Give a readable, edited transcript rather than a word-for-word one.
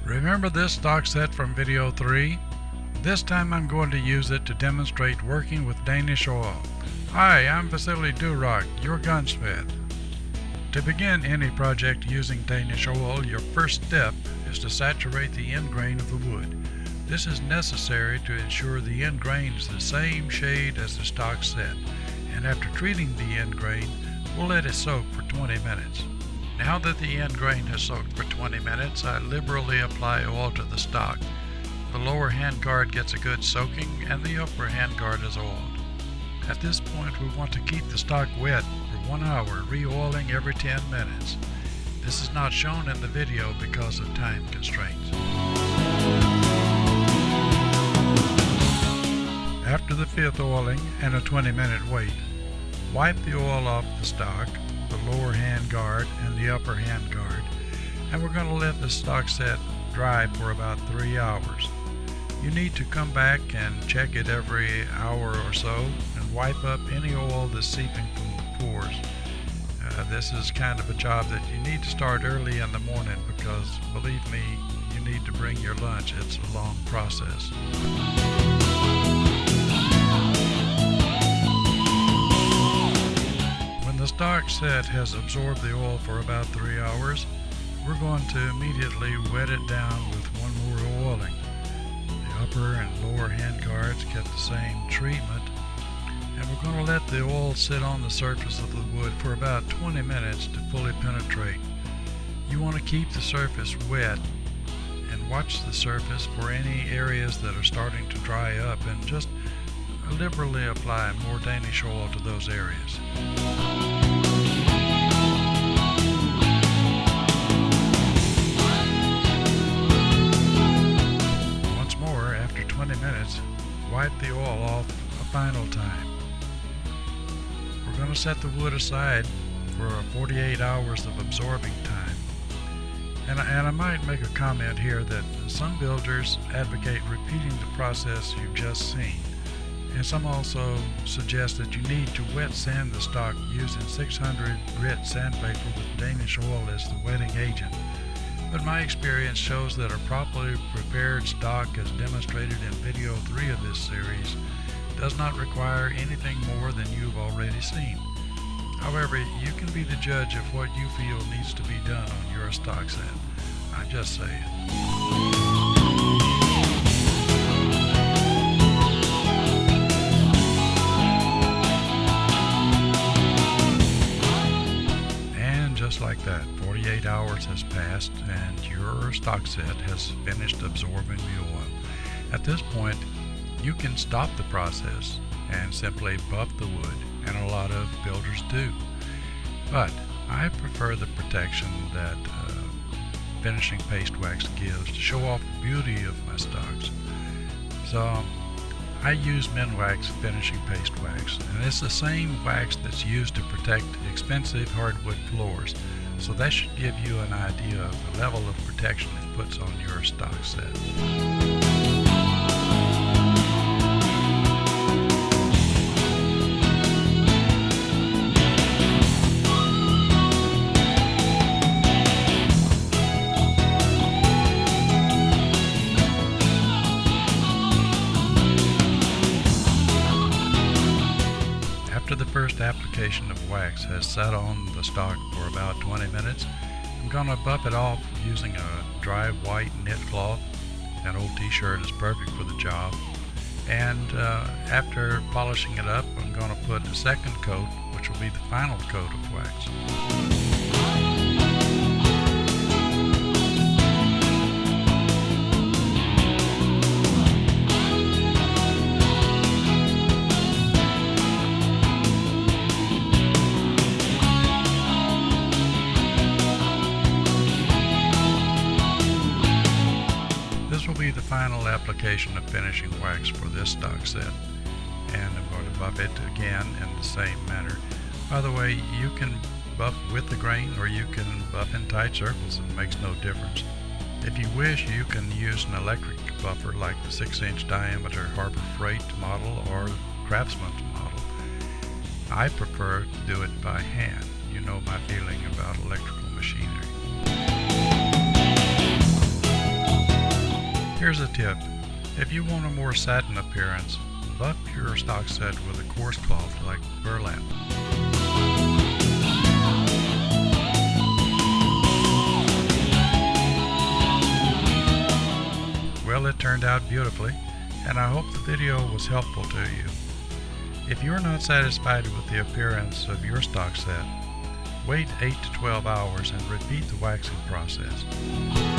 Remember this stock set from video 3? This time I'm going to use it to demonstrate working with Danish Oil. Hi, I'm Vasily Durock, your gunsmith. To begin any project using Danish Oil, your first step is to saturate the end grain of the wood. This is necessary to ensure the end grain is the same shade as the stock set, and after treating the end grain, we'll let it soak for 20 minutes. Now that the end grain has soaked for 20 minutes, I liberally apply oil to the stock. The lower handguard gets a good soaking and the upper handguard is oiled. At this point, we want to keep the stock wet for 1 hour, re-oiling every 10 minutes. This is not shown in the video because of time constraints. After the 5th oiling and a 20-minute wait, wipe the oil off the stock, the lower hand guard and the upper hand guard, and we're going to let the stock set dry for about 3 hours. You need to come back and check it every hour or so and wipe up any oil that's seeping from the pores. This is kind of a job that you need to start early in the morning because, believe me, you need to bring your lunch. It's a long process. The stock set has absorbed the oil for about 3 hours. We're going to immediately wet it down with one more oiling. The upper and lower hand guards get the same treatment, and we're going to let the oil sit on the surface of the wood for about 20 minutes to fully penetrate. You want to keep the surface wet and watch the surface for any areas that are starting to dry up, and just liberally apply more Danish oil to those areas. Once more, after 20 minutes, wipe the oil off a final time. We're going to set the wood aside for 48 hours of absorbing time. And I might make a comment here that some builders advocate repeating the process you've just seen. And some also suggest that you need to wet sand the stock using 600 grit sandpaper with Danish oil as the wetting agent. But my experience shows that a properly prepared stock, as demonstrated in video 3 of this series, does not require anything more than you've already seen. However, you can be the judge of what you feel needs to be done on your stock set. I'm just saying. Just like that, 48 hours has passed and your stock set has finished absorbing the oil. At this point, you can stop the process and simply buff the wood, and a lot of builders do. But I prefer the protection that finishing paste wax gives to show off the beauty of my stocks. So I use Minwax finishing paste wax, and it's the same wax that's used to protect expensive hardwood floors, so that should give you an idea of the level of protection it puts on your stock set. After the first application of wax has sat on the stock for about 20 minutes, I'm going to buff it off using a dry white knit cloth. An old t-shirt is perfect for the job. And after polishing it up, I'm going to put a second coat, which will be the final coat of wax. This will be the final application of finishing wax for this stock set, and I'm going to buff it again in the same manner. By the way, you can buff with the grain or you can buff in tight circles. It makes no difference. If you wish, you can use an electric buffer like the 6-inch diameter Harbor Freight model or Craftsman's model. I prefer to do it by hand. You know my feeling about electrical machinery. Here's a tip. If you want a more satin appearance, buff your stock set with a coarse cloth like burlap. Well, it turned out beautifully, and I hope the video was helpful to you. If you're not satisfied with the appearance of your stock set, wait 8 to 12 hours and repeat the waxing process.